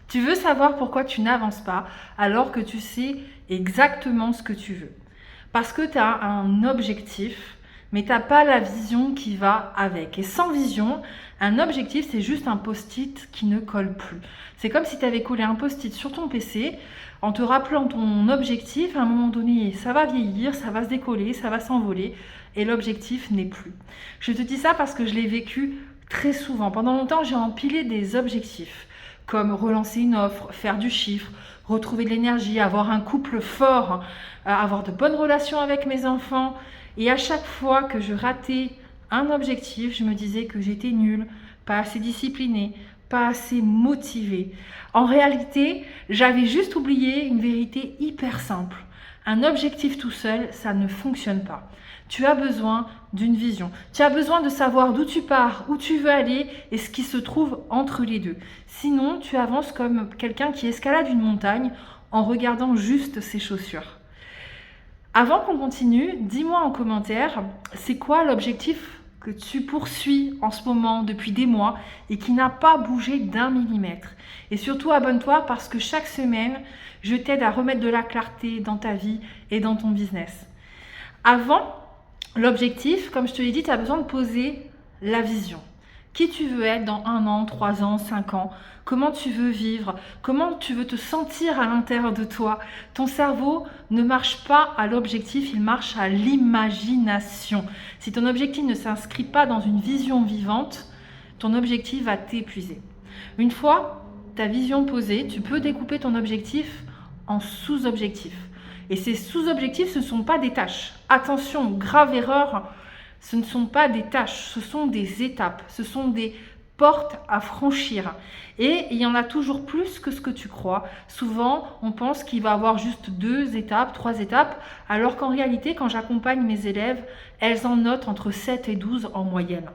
Tu veux savoir pourquoi tu n'avances pas alors que tu sais exactement ce que tu veux. Parce que tu as un objectif, mais tu n'as pas la vision qui va avec. Et sans vision, un objectif, c'est juste un post-it qui ne colle plus. C'est comme si tu avais collé un post-it sur ton PC en te rappelant ton objectif. À un moment donné, ça va vieillir, ça va se décoller, ça va s'envoler et l'objectif n'est plus. Je te dis ça parce que je l'ai vécu très souvent. Pendant longtemps, j'ai empilé des objectifs comme relancer une offre, faire du chiffre, retrouver de l'énergie, avoir un couple fort, avoir de bonnes relations avec mes enfants. Et à chaque fois que je ratais un objectif, je me disais que j'étais nulle, pas assez disciplinée, pas assez motivée. En réalité, j'avais juste oublié une vérité hyper simple. Un objectif tout seul, ça ne fonctionne pas. Tu as besoin d'une vision. Tu as besoin de savoir d'où tu pars, où tu veux aller et ce qui se trouve entre les deux. Sinon, tu avances comme quelqu'un qui escalade une montagne en regardant juste ses chaussures. Avant qu'on continue, dis-moi en commentaire, c'est quoi l'objectif que tu poursuis en ce moment depuis des mois et qui n'a pas bougé d'1 millimètre. Et surtout, abonne-toi parce que chaque semaine, je t'aide à remettre de la clarté dans ta vie et dans ton business. Avant l'objectif, comme je te l'ai dit, tu as besoin de poser la vision. Qui tu veux être dans 1 an, 3 ans, 5 ans? Comment tu veux vivre? Comment tu veux te sentir à l'intérieur de toi? Ton cerveau ne marche pas à l'objectif, il marche à l'imagination. Si ton objectif ne s'inscrit pas dans une vision vivante, ton objectif va t'épuiser. Une fois ta vision posée, tu peux découper ton objectif en sous-objectifs. Et ces sous-objectifs, ce ne sont pas des tâches. Attention, grave erreur, ce ne sont pas des tâches, ce sont des étapes, ce sont des portes à franchir. Et il y en a toujours plus que ce que tu crois. Souvent, on pense qu'il va y avoir juste 2 étapes, 3 étapes, alors qu'en réalité, quand j'accompagne mes élèves, elles en notent entre 7 et 12 en moyenne.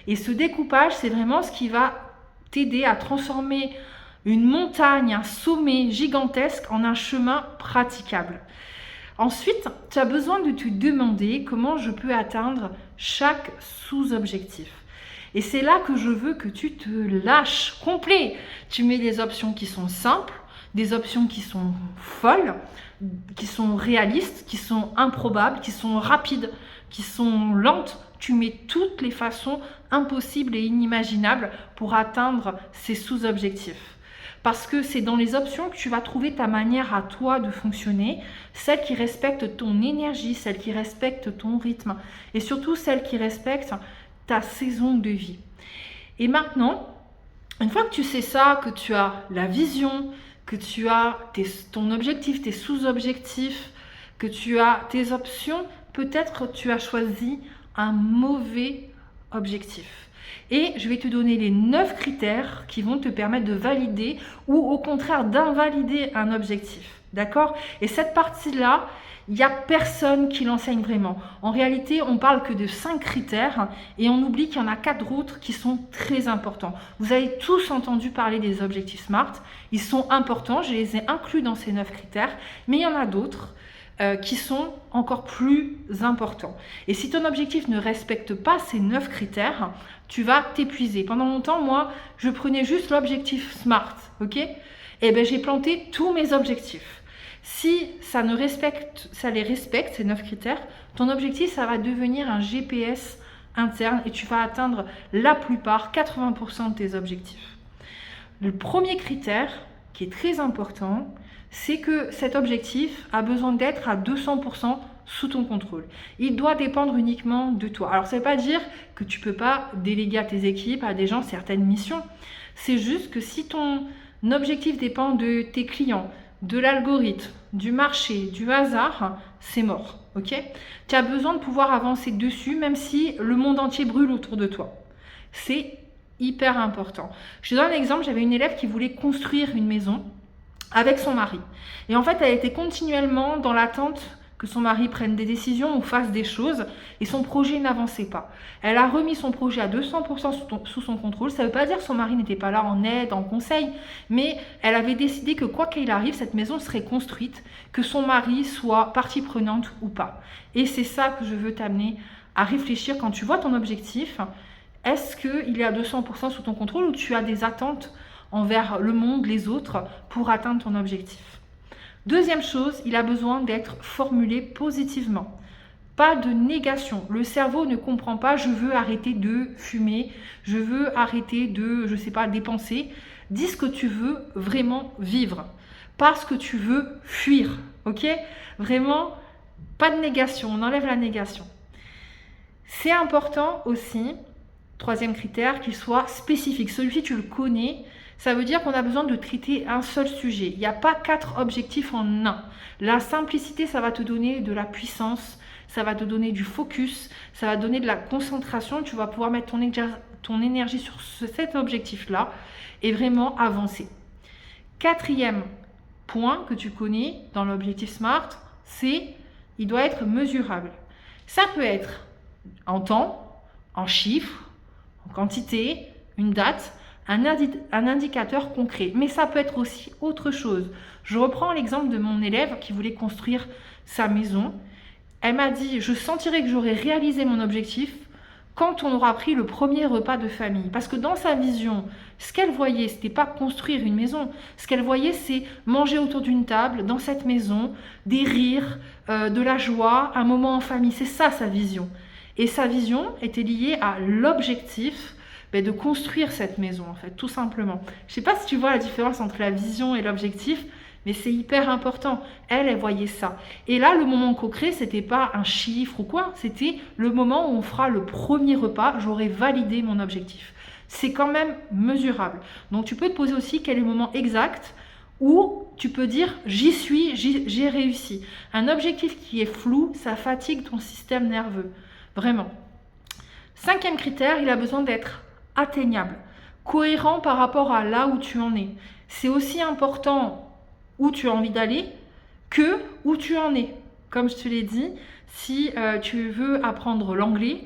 Et ce découpage, c'est vraiment ce qui va t'aider à transformer une montagne, un sommet gigantesque en un chemin praticable. Ensuite, tu as besoin de te demander comment je peux atteindre chaque sous-objectif. Et c'est là que je veux que tu te lâches complet. Tu mets des options qui sont simples, des options qui sont folles, qui sont réalistes, qui sont improbables, qui sont rapides, qui sont lentes. Tu mets toutes les façons impossibles et inimaginables pour atteindre ces sous-objectifs. Parce que c'est dans les options que tu vas trouver ta manière à toi de fonctionner, celle qui respecte ton énergie, celle qui respecte ton rythme et surtout celle qui respecte ta saison de vie. Et maintenant, une fois que tu sais ça, que tu as la vision, que tu as ton objectif, tes sous-objectifs, que tu as tes options, peut-être tu as choisi un mauvais objectif. Et je vais te donner les 9 critères qui vont te permettre de valider ou au contraire d'invalider un objectif. D'accord? Et cette partie-là, il n'y a personne qui l'enseigne vraiment. En réalité, on parle que de 5 critères et on oublie qu'il y en a 4 autres qui sont très importants. Vous avez tous entendu parler des objectifs SMART. Ils sont importants, je les ai inclus dans ces 9 critères, mais il y en a d'autres qui sont encore plus importants. Et si ton objectif ne respecte pas ces 9 critères, tu vas t'épuiser. Pendant longtemps, moi, je prenais juste l'objectif SMART, ok? Et bien, j'ai planté tous mes objectifs. Si ça les respecte, ces 9 critères, ton objectif, ça va devenir un GPS interne et tu vas atteindre la plupart, 80% de tes objectifs. Le premier critère, qui est très important, c'est que cet objectif a besoin d'être à 200% sous ton contrôle. Il doit dépendre uniquement de toi. Alors, ça ne veut pas dire que tu ne peux pas déléguer à tes équipes, à des gens, certaines missions. C'est juste que si ton objectif dépend de tes clients, de l'algorithme, du marché, du hasard, c'est mort. Ok? Tu as besoin de pouvoir avancer dessus, même si le monde entier brûle autour de toi. C'est hyper important. Je te donne un exemple, j'avais une élève qui voulait construire une maison avec son mari. Et en fait, elle était continuellement dans l'attente que son mari prenne des décisions ou fasse des choses et son projet n'avançait pas. Elle a remis son projet à 200% sous son contrôle. Ça ne veut pas dire que son mari n'était pas là en aide, en conseil, mais elle avait décidé que quoi qu'il arrive, cette maison serait construite, que son mari soit partie prenante ou pas. Et c'est ça que je veux t'amener à réfléchir quand tu vois ton objectif. Est-ce qu'il est à 200% sous ton contrôle ou tu as des attentes envers le monde, les autres, pour atteindre ton objectif. Deuxième chose, il a besoin d'être formulé positivement. Pas de négation. Le cerveau ne comprend pas « je veux arrêter de fumer, je veux arrêter de, je sais pas, dépenser ». Dis ce que tu veux vraiment vivre, pas ce que tu veux fuir, ok? Vraiment, pas de négation, on enlève la négation. C'est important aussi, troisième critère, qu'il soit spécifique. Celui-ci, tu le connais, ça veut dire qu'on a besoin de traiter un seul sujet. Il n'y a pas 4 objectifs en un. La simplicité, ça va te donner de la puissance, ça va te donner du focus, ça va donner de la concentration. Tu vas pouvoir mettre ton énergie sur cet objectif-là et vraiment avancer. Quatrième point que tu connais dans l'objectif SMART, c'est il doit être mesurable. Ça peut être en temps, en chiffres, en quantité, une date, un indicateur concret. Mais ça peut être aussi autre chose. Je reprends l'exemple de mon élève qui voulait construire sa maison. Elle m'a dit, je sentirai que j'aurai réalisé mon objectif quand on aura pris le premier repas de famille. Parce que dans sa vision, ce qu'elle voyait, ce n'était pas construire une maison. Ce qu'elle voyait, c'est manger autour d'une table, dans cette maison, des rires, de la joie, un moment en famille. C'est ça sa vision. Et sa vision était liée à l'objectif de construire cette maison, en fait, tout simplement. Je ne sais pas si tu vois la différence entre la vision et l'objectif, mais c'est hyper important. Elle voyait ça. Et là, le moment concret, ce n'était pas un chiffre ou quoi, c'était le moment où on fera le premier repas, j'aurai validé mon objectif. C'est quand même mesurable. Donc, tu peux te poser aussi quel est le moment exact où tu peux dire « j'y suis, j'ai réussi ». Un objectif qui est flou, ça fatigue ton système nerveux. Vraiment. Cinquième critère, il a besoin d'être atteignable, cohérent par rapport à là où tu en es. C'est aussi important où tu as envie d'aller que où tu en es. Comme je te l'ai dit, si tu veux apprendre l'anglais,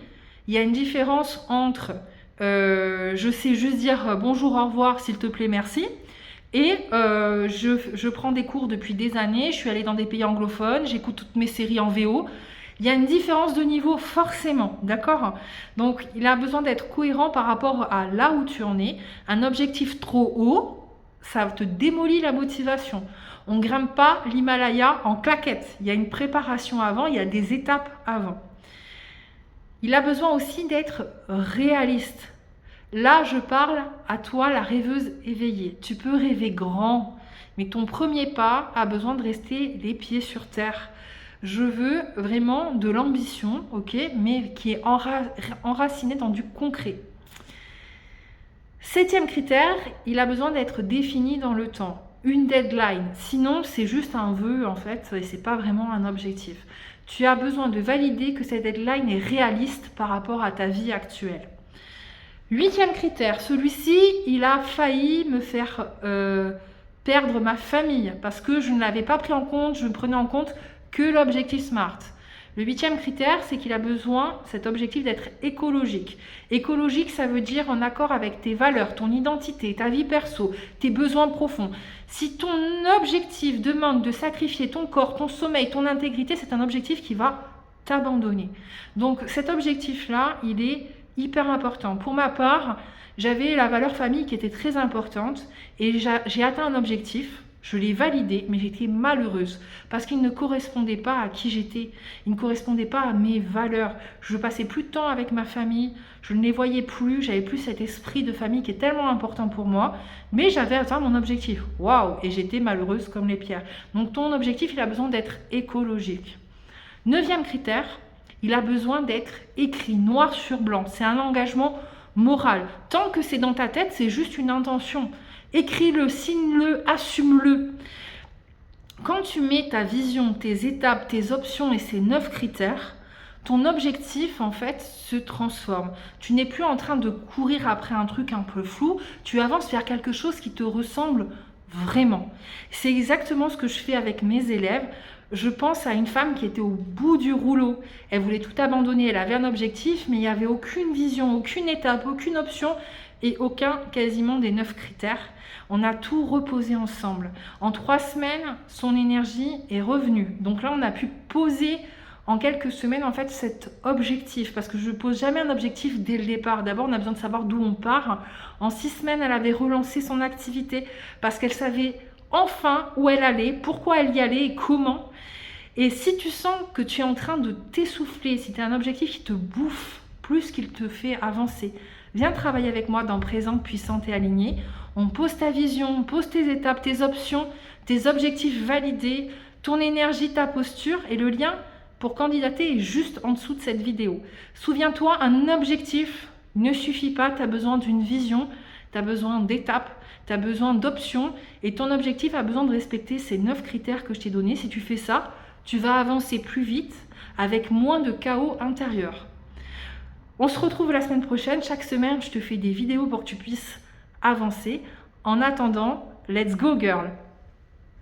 il y a une différence entre je sais juste dire bonjour, au revoir, s'il te plaît, merci, et je prends des cours depuis des années, je suis allée dans des pays anglophones, j'écoute toutes mes séries en VO. Il y a une différence de niveau forcément, d'accord? Donc, il a besoin d'être cohérent par rapport à là où tu en es. Un objectif trop haut, ça te démolit la motivation. On ne grimpe pas l'Himalaya en claquette. Il y a une préparation avant, il y a des étapes avant. Il a besoin aussi d'être réaliste. Là, je parle à toi, la rêveuse éveillée. Tu peux rêver grand, mais ton premier pas a besoin de rester les pieds sur terre. Je veux vraiment de l'ambition, ok, mais qui est enracinée dans du concret. Septième critère, il a besoin d'être défini dans le temps. Une deadline. Sinon, c'est juste un vœu, en fait, et ce n'est pas vraiment un objectif. Tu as besoin de valider que cette deadline est réaliste par rapport à ta vie actuelle. Huitième critère, celui-ci, il a failli me faire perdre ma famille parce que je ne l'avais pas pris en compte, je ne prenais en compte que l'objectif SMART. Le huitième critère, c'est qu'il a besoin, cet objectif, d'être écologique. Écologique, ça veut dire en accord avec tes valeurs, ton identité, ta vie perso, tes besoins profonds. Si ton objectif demande de sacrifier ton corps, ton sommeil, ton intégrité, c'est un objectif qui va t'abandonner. Donc cet objectif-là, il est hyper important. Pour ma part, j'avais la valeur famille qui était très importante et j'ai atteint un objectif. Je l'ai validé, mais j'étais malheureuse parce qu'il ne correspondait pas à qui j'étais. Il ne correspondait pas à mes valeurs. Je passais plus de temps avec ma famille, je ne les voyais plus, j'avais plus cet esprit de famille qui est tellement important pour moi, mais j'avais atteint mon objectif. Waouh! Et j'étais malheureuse comme les pierres. Donc ton objectif, il a besoin d'être écologique. Neuvième critère, il a besoin d'être écrit noir sur blanc. C'est un engagement moral. Tant que c'est dans ta tête, c'est juste une intention. Écris-le, signe-le, assume-le. Quand tu mets ta vision, tes étapes, tes options et ces 9 critères, ton objectif, en fait, se transforme. Tu n'es plus en train de courir après un truc un peu flou, tu avances vers quelque chose qui te ressemble vraiment. C'est exactement ce que je fais avec mes élèves. Je pense à une femme qui était au bout du rouleau. Elle voulait tout abandonner, elle avait un objectif, mais il n'y avait aucune vision, aucune étape, aucune option et aucun quasiment des 9 critères. On a tout reposé ensemble. En 3 semaines, son énergie est revenue. Donc là, on a pu poser en quelques semaines en fait cet objectif, parce que je ne pose jamais un objectif dès le départ. D'abord on a besoin de savoir d'où on part. En 6 semaines elle avait relancé son activité parce qu'elle savait enfin où elle allait, pourquoi elle y allait et comment. Et si tu sens que tu es en train de t'essouffler, si tu as un objectif qui te bouffe plus qu'il te fait avancer, viens travailler avec moi dans Présente, Puissante et Alignée. On pose ta vision, on pose tes étapes, tes options, tes objectifs validés, ton énergie, ta posture, et le lien pour candidater est juste en dessous de cette vidéo. Souviens-toi, un objectif ne suffit pas, tu as besoin d'une vision, tu as besoin d'étapes, tu as besoin d'options, et ton objectif a besoin de respecter ces 9 critères que je t'ai donnés. Si tu fais ça, tu vas avancer plus vite avec moins de chaos intérieur. On se retrouve la semaine prochaine. Chaque semaine, je te fais des vidéos pour que tu puisses avancer. En attendant, let's go girl!